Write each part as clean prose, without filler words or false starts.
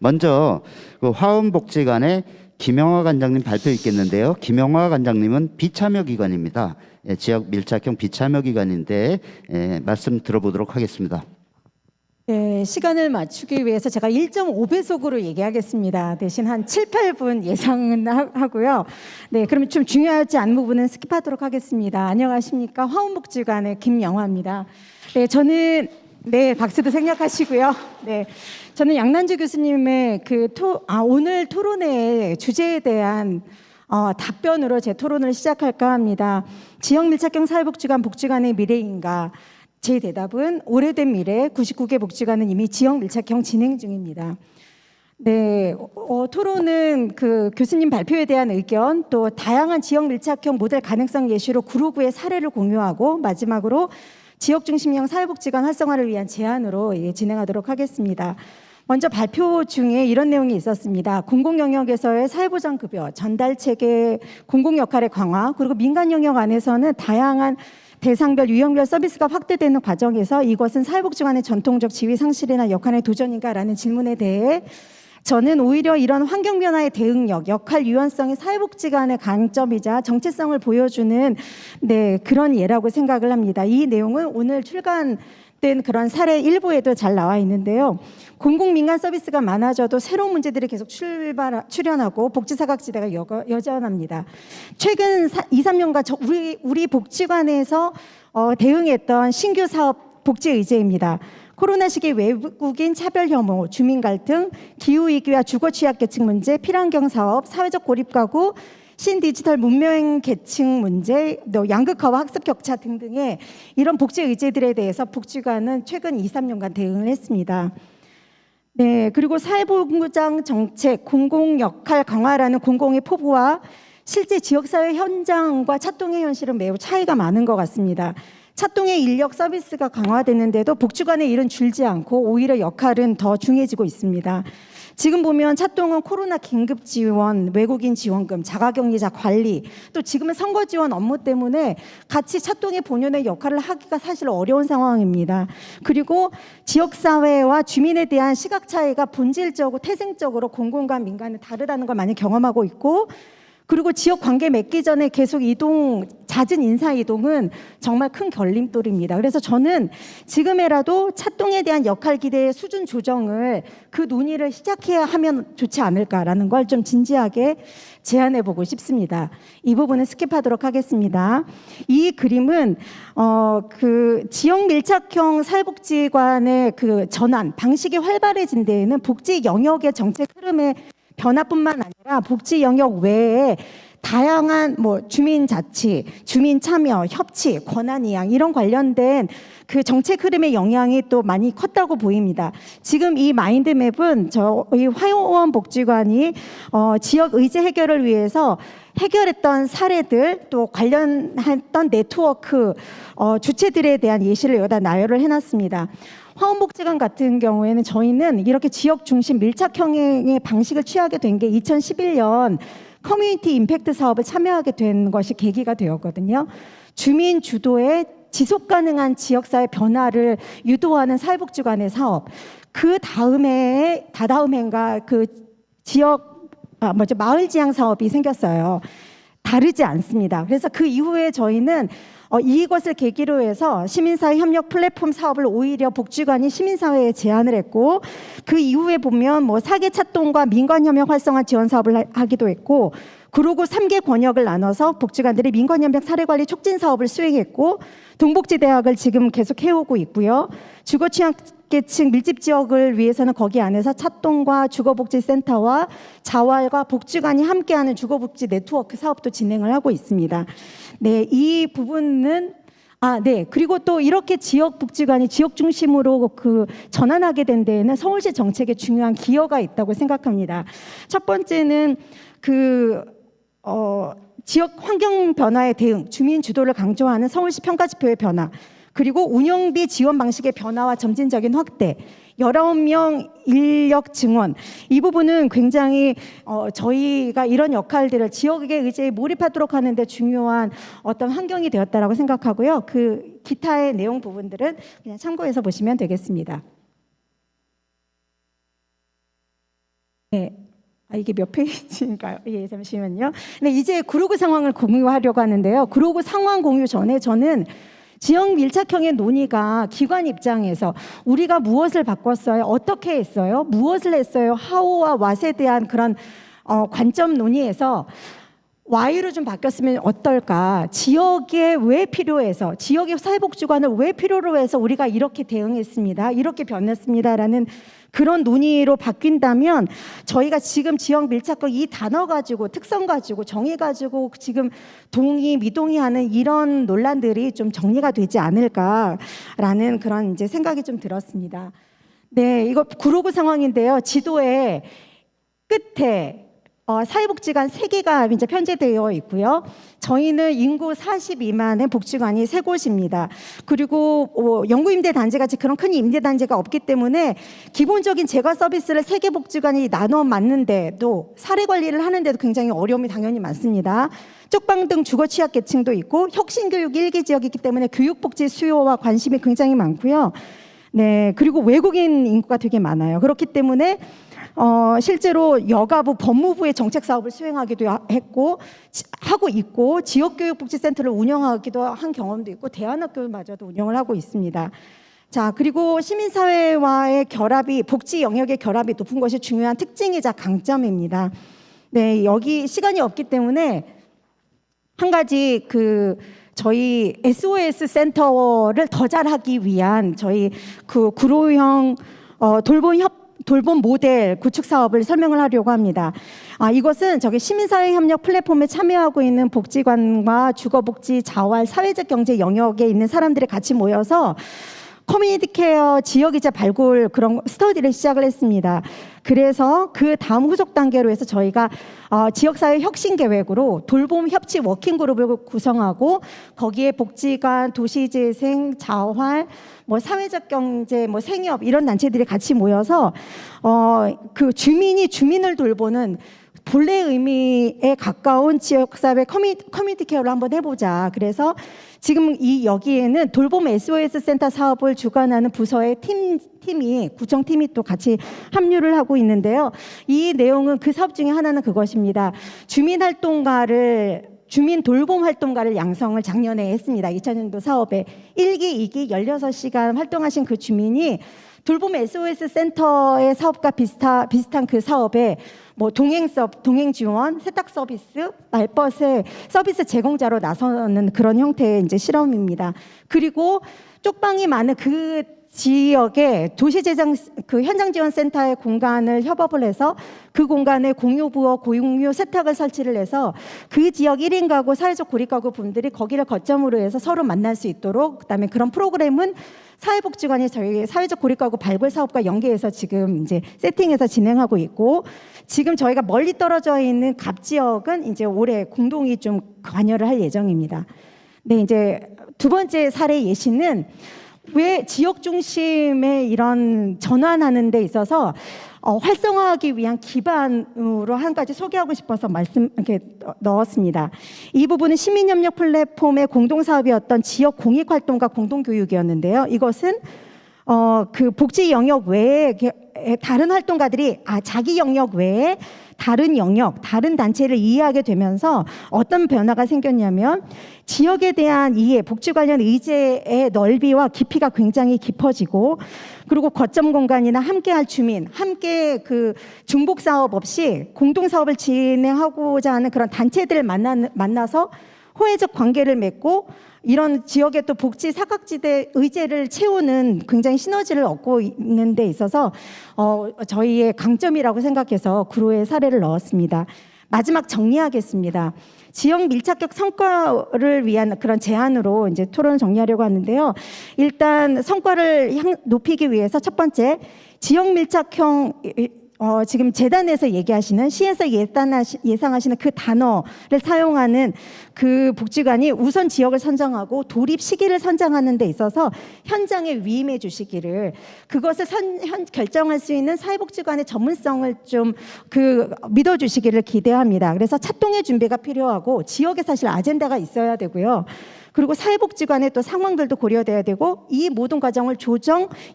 먼저 그 화원복지관의 김영화 관장님 발표 있겠는데요. 김영화 관장님은 비참여 기관입니다. 지역 밀착형 비참여 기관인데 말씀 들어보도록 하겠습니다. 네, 시간을 맞추기 위해서 제가 1.5배속으로 얘기하겠습니다. 대신 한 7, 8분 예상은 하고요. 네, 그러면 좀 중요하지 않은 부분은 스킵하도록 하겠습니다. 안녕하십니까. 화원복지관의 김영화입니다. 네, 저는 박수도 생략하시고요. 네, 저는 양난주 교수님의 오늘 토론회의 주제에 대한 답변으로 제 토론을 시작할까 합니다. 지역 밀착형 사회복지관 복지관의 미래인가? 제 대답은 오래된 미래 99개 복지관은 이미 지역 밀착형 진행 중입니다. 네, 토론은 그 교수님 발표에 대한 의견, 또 다양한 지역 밀착형 모델 가능성 예시로 구로구의 사례를 공유하고 마지막으로 지역 중심형 사회복지관 활성화를 위한 제안으로 진행하도록 하겠습니다. 먼저 발표 중에 이런 내용이 있었습니다. 공공 영역에서의 사회보장급여, 전달체계 공공 역할의 강화, 그리고 민간 영역 안에서는 다양한 대상별, 유형별 서비스가 확대되는 과정에서 이것은 사회복지관의 전통적 지위 상실이나 역할의 도전인가라는 질문에 대해 저는 오히려 이런 환경 변화의 대응력, 역할 유연성이 사회복지관의 강점이자 정체성을 보여주는 그런 예라고 생각을 합니다. 이 내용은 오늘 출간된 그런 사례 일부에도 잘 나와 있는데요. 공공민간 서비스가 많아져도 새로운 문제들이 계속 출현하고 복지 사각지대가 여전합니다. 최근 2, 3년간 우리 복지관에서 대응했던 신규 사업 복지 의제입니다. 코로나 시기 외국인 차별 혐오, 주민 갈등, 기후위기와 주거 취약계층 문제, 필환경 사업, 사회적 고립 가구, 신디지털 문명 계층 문제, 양극화와 학습 격차 등등의 이런 복지 의제들에 대해서 복지관은 최근 2, 3년간 대응을 했습니다. 네, 그리고 사회보장 정책, 공공 역할 강화라는 공공의 포부와 실제 지역사회 현장과 차동의 현실은 매우 차이가 많은 것 같습니다. 차동의 인력 서비스가 강화되는데도 복지관의 일은 줄지 않고 오히려 역할은 더 중요해지고 있습니다. 지금 보면 차동은 코로나 긴급 지원, 외국인 지원금, 자가격리자 관리, 또 지금은 선거 지원 업무 때문에 같이 차동의 본연의 역할을 하기가 사실 어려운 상황입니다. 그리고 지역사회와 주민에 대한 시각 차이가 본질적으로 태생적으로 공공과 민간은 다르다는 걸 많이 경험하고 있고, 그리고 지역 관계 맺기 전에 계속 잦은 인사 이동은 정말 큰 걸림돌입니다. 그래서 저는 지금이라도 차동에 대한 역할 기대의 수준 조정을 그 논의를 시작해야 하면 좋지 않을까라는 걸 좀 진지하게 제안해 보고 싶습니다. 이 부분은 스킵하도록 하겠습니다. 이 그림은 그 지역 밀착형 사회복지관의 그 전환 방식이 활발해진 데에는 복지 영역의 정책 흐름에 변화뿐만 아니라 복지 영역 외에 다양한 주민자치, 주민 참여, 협치, 권한 이양 이런 관련된 그 정책 흐름의 영향이 또 많이 컸다고 보입니다. 지금 이 마인드맵은 저희 화원복지관이 지역 의제 해결을 위해서 해결했던 사례들, 또 관련했던 네트워크 주체들에 대한 예시를 여기다 나열을 해놨습니다. 화원복지관 같은 경우에는 저희는 이렇게 지역 중심 밀착형의 방식을 취하게 된 게 2011년 커뮤니티 임팩트 사업을 참여하게 된 것이 계기가 되었거든요. 주민 주도의 지속 가능한 지역사회 변화를 유도하는 사회복지관의 사업, 그 다음에 다다음 해인가 그 마을 지향 사업이 생겼어요. 다르지 않습니다. 그래서 그 이후에 저희는 이것을 계기로 해서 시민사회 협력 플랫폼 사업을 오히려 복지관이 시민사회에 제안을 했고, 그 이후에 보면 4개 차동과 민관협력 활성화 지원 사업을 하기도 했고, 그리고 3개 권역을 나눠서 복지관들이 민관협력 사례관리 촉진 사업을 수행했고, 동복지대학을 지금 계속 해오고 있고요. 주거 취약계층 밀집 지역을 위해서는 거기 안에서 차동과 주거복지센터와 자활과 복지관이 함께하는 주거복지 네트워크 사업도 진행을 하고 있습니다. 네, 이 부분은 그리고 또 이렇게 지역복지관이 지역 중심으로 전환하게 된 데에는 서울시 정책에 중요한 기여가 있다고 생각합니다. 첫 번째는 지역 환경 변화에 대응, 주민 주도를 강조하는 서울시 평가지표의 변화, 그리고 운영비 지원 방식의 변화와 점진적인 확대, 19명 인력 증원, 이 부분은 굉장히 저희가 이런 역할들을 지역의 의제에 몰입하도록 하는데 중요한 어떤 환경이 되었다라고 생각하고요. 그 기타의 내용 부분들은 그냥 참고해서 보시면 되겠습니다. 네. 이게 몇 페이지인가요? 예, 잠시만요. 네, 이제 구로구 상황을 공유하려고 하는데요. 구로구 상황 공유 전에 저는 지역 밀착형의 논의가 기관 입장에서 우리가 무엇을 바꿨어요? 어떻게 했어요? 무엇을 했어요? 하우와 왓에 대한 그런 관점 논의에서 Y로 좀 바뀌었으면 어떨까? 지역에 왜 필요해서, 지역의 사회복지관을 왜 필요로 해서 우리가 이렇게 대응했습니다. 이렇게 변했습니다라는 그런 논의로 바뀐다면 저희가 지금 지역 밀착형 이 단어 가지고 특성 가지고 정의 가지고 지금 동의 미동의하는 이런 논란들이 좀 정리가 되지 않을까라는 그런 이제 생각이 좀 들었습니다. 네, 이거 구로구 상황인데요. 지도에 끝에 사회복지관 3개가 이제 편제되어 있고요. 저희는 인구 42만의 복지관이 3곳입니다. 그리고 영구임대 단지같이 그런 큰 임대 단지가 없기 때문에 기본적인 재과 서비스를 3개 복지관이 나눠 맞는데도 사례 관리를 하는데도 굉장히 어려움이 당연히 많습니다. 쪽방 등 주거 취약 계층도 있고 혁신교육 1기 지역이기 때문에 교육복지 수요와 관심이 굉장히 많고요. 네, 그리고 외국인 인구가 되게 많아요. 그렇기 때문에 실제로 여가부 법무부의 정책 사업을 수행하기도 하고 있고 지역교육복지센터를 운영하기도 한 경험도 있고 대안학교마저도 운영을 하고 있습니다. 자, 그리고 시민사회와의 결합이 복지 영역의 결합이 높은 것이 중요한 특징이자 강점입니다. 네, 여기 시간이 없기 때문에 한 가지 저희 SOS 센터를 더 잘하기 위한 저희 구로형 돌봄 모델 구축 사업을 설명을 하려고 합니다. 이것은 시민사회 협력 플랫폼에 참여하고 있는 복지관과 주거복지, 자활, 사회적 경제 영역에 있는 사람들이 같이 모여서 커뮤니티 케어 지역이자 발굴 그런 스터디를 시작을 했습니다. 그래서 그 다음 후속 단계로 해서 저희가 지역사회 혁신 계획으로 돌봄 협치 워킹 그룹을 구성하고 거기에 복지관, 도시재생, 자활, 사회적 경제, 생협 이런 단체들이 같이 모여서 그 주민이 주민을 돌보는 본래 의미에 가까운 지역사회 커뮤니티 케어를 한번 해보자. 그래서 지금 여기에는 돌봄 SOS 센터 사업을 주관하는 부서의 구청팀이 또 같이 합류를 하고 있는데요. 이 내용은 그 사업 중에 하나는 그것입니다. 주민 돌봄 활동가를 양성을 작년에 했습니다. 2000년도 사업에 1기, 2기 16시간 활동하신 그 주민이 돌봄 SOS 센터의 사업과 비슷한 그 사업에 동행 지원, 세탁 서비스, 말벗의 서비스 제공자로 나서는 그런 형태의 이제 실험입니다. 그리고 쪽방이 많은 그 지역에 도시재생 현장 지원 센터의 공간을 협업을 해서 그 공간에 공유부엌, 공유 세탁을 설치를 해서 그 지역 1인 가구, 사회적 고립 가구 분들이 거기를 거점으로 해서 서로 만날 수 있도록 그다음에 그런 프로그램은 사회복지관이 저희 사회적 고립 가구 발굴 사업과 연계해서 지금 이제 세팅해서 진행하고 있고 지금 저희가 멀리 떨어져 있는 갑 지역은 이제 올해 공동이 좀 관여를 할 예정입니다. 네, 이제 두 번째 사례 예시는 왜 지역 중심의 이런 전환하는 데 있어서 활성화하기 위한 기반으로 한 가지 소개하고 싶어서 이렇게 넣었습니다. 이 부분은 시민협력 플랫폼의 공동사업이었던 지역 공익활동과 공동교육이었는데요. 이것은 그 복지 영역 외에 다른 활동가들이 자기 영역 외에 다른 영역, 다른 단체를 이해하게 되면서 어떤 변화가 생겼냐면 지역에 대한 이해, 복지 관련 의제의 넓이와 깊이가 굉장히 깊어지고 그리고 거점 공간이나 함께할 주민, 함께 그 중복 사업 없이 공동 사업을 진행하고자 하는 그런 단체들을 만나서 호혜적 관계를 맺고 이런 지역의 또 복지 사각지대 의제를 채우는 굉장히 시너지를 얻고 있는 데 있어서 저희의 강점이라고 생각해서 구로의 사례를 넣었습니다. 마지막 정리하겠습니다. 지역 밀착형 성과를 위한 그런 제안으로 이제 토론을 정리하려고 하는데요. 일단 성과를 높이기 위해서 첫 번째 지역 밀착형 지금 재단에서 얘기하시는 시에서 예상하시는 그 단어를 사용하는 그 복지관이 우선 지역을 선정하고 도립 시기를 선정하는 데 있어서 현장에 위임해 주시기를 그것을 결정할 수 있는 사회복지관의 전문성을 좀 믿어주시기를 기대합니다. 그래서 차동의 준비가 필요하고 지역에 사실 아젠다가 있어야 되고요. 그리고 사회복지관의 또 상황들도 고려돼야 되고 이 모든 과정을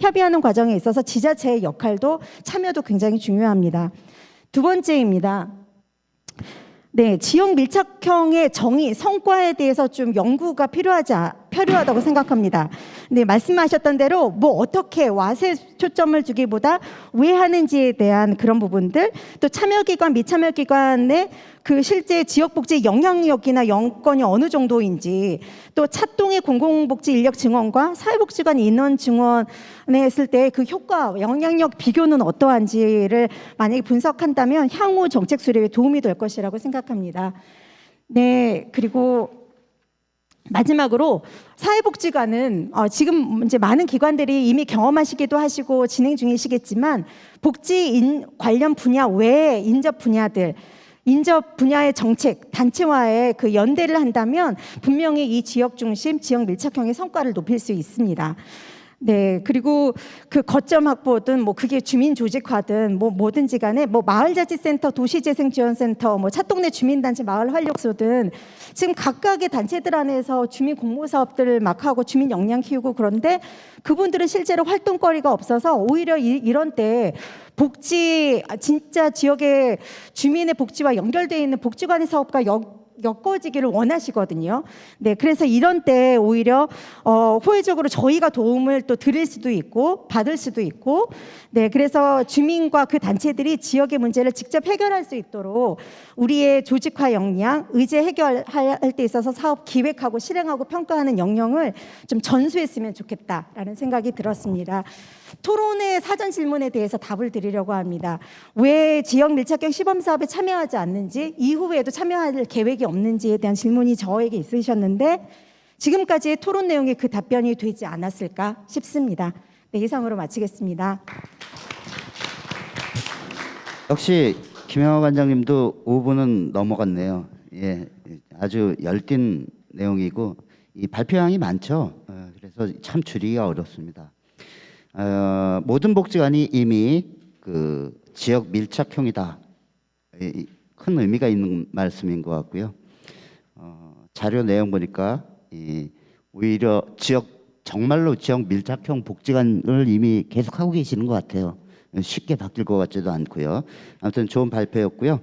협의하는 과정에 있어서 지자체의 역할도 참여도 굉장히 중요합니다. 두 번째입니다. 네, 지역 밀착형의 정의, 성과에 대해서 좀 연구가 필요하다고 생각합니다. 네, 말씀하셨던 대로 뭐 어떻게 왓에 초점을 주기보다 왜 하는지에 대한 그런 부분들, 또 참여기관, 미참여기관의 그 실제 지역복지 영향력이나 여건이 어느 정도인지, 또 차동의 공공복지 인력 증원과 사회복지관 인원 증원에 했을 때 그 효과, 영향력 비교는 어떠한지를 만약에 분석한다면 향후 정책 수립에 도움이 될 것이라고 생각합니다. 네, 그리고 마지막으로 사회복지관은 지금 이제 많은 기관들이 이미 경험하시기도 하시고 진행 중이시겠지만 복지 관련 분야 외에 인접 분야들, 인접 분야의 정책, 단체와의 그 연대를 한다면 분명히 이 지역 중심, 지역 밀착형의 성과를 높일 수 있습니다. 네, 그리고 그 거점 확보든 뭐 그게 주민 조직화든 뭐 뭐든지 간에 뭐 마을자치센터, 도시재생지원센터, 뭐 찻동네 주민단체, 마을활력소든 지금 각각의 단체들 안에서 주민 공모 사업들을 막 하고 주민 역량 키우고, 그런데 그분들은 실제로 활동거리가 없어서 오히려 이런 때 복지, 진짜 지역의 주민의 복지와 연결되어 있는 복지관의 사업과 엮어지기를 원하시거든요. 네, 그래서 이런 때 오히려 호혜적으로 저희가 도움을 또 드릴 수도 있고 받을 수도 있고, 네, 그래서 주민과 그 단체들이 지역의 문제를 직접 해결할 수 있도록 우리의 조직화 역량, 의제 해결할 때 있어서 사업 기획하고 실행하고 평가하는 역량을 좀 전수했으면 좋겠다라는 생각이 들었습니다. 토론의 사전 질문에 대해서 답을 드리려고 합니다. 왜 지역 밀착형 시범 사업에 참여하지 않는지, 이후에도 참여할 계획이 없는지에 대한 질문이 저에게 있으셨는데 지금까지의 토론 내용이 그 답변이 되지 않았을까 싶습니다. 네, 이상으로 마치겠습니다. 역시 김영하 관장님도 5분은 넘어갔네요. 예, 아주 열띤 내용이고 이 발표량이 많죠. 그래서 참 줄이기가 어렵습니다. 모든 복지관이 이미 그 지역 밀착형이다. 큰 의미가 있는 말씀인 것 같고요. 자료 내용 보니까 오히려 정말로 지역 밀착형 복지관을 이미 계속 하고 계시는 것 같아요. 쉽게 바뀔 것 같지도 않고요. 아무튼 좋은 발표였고요.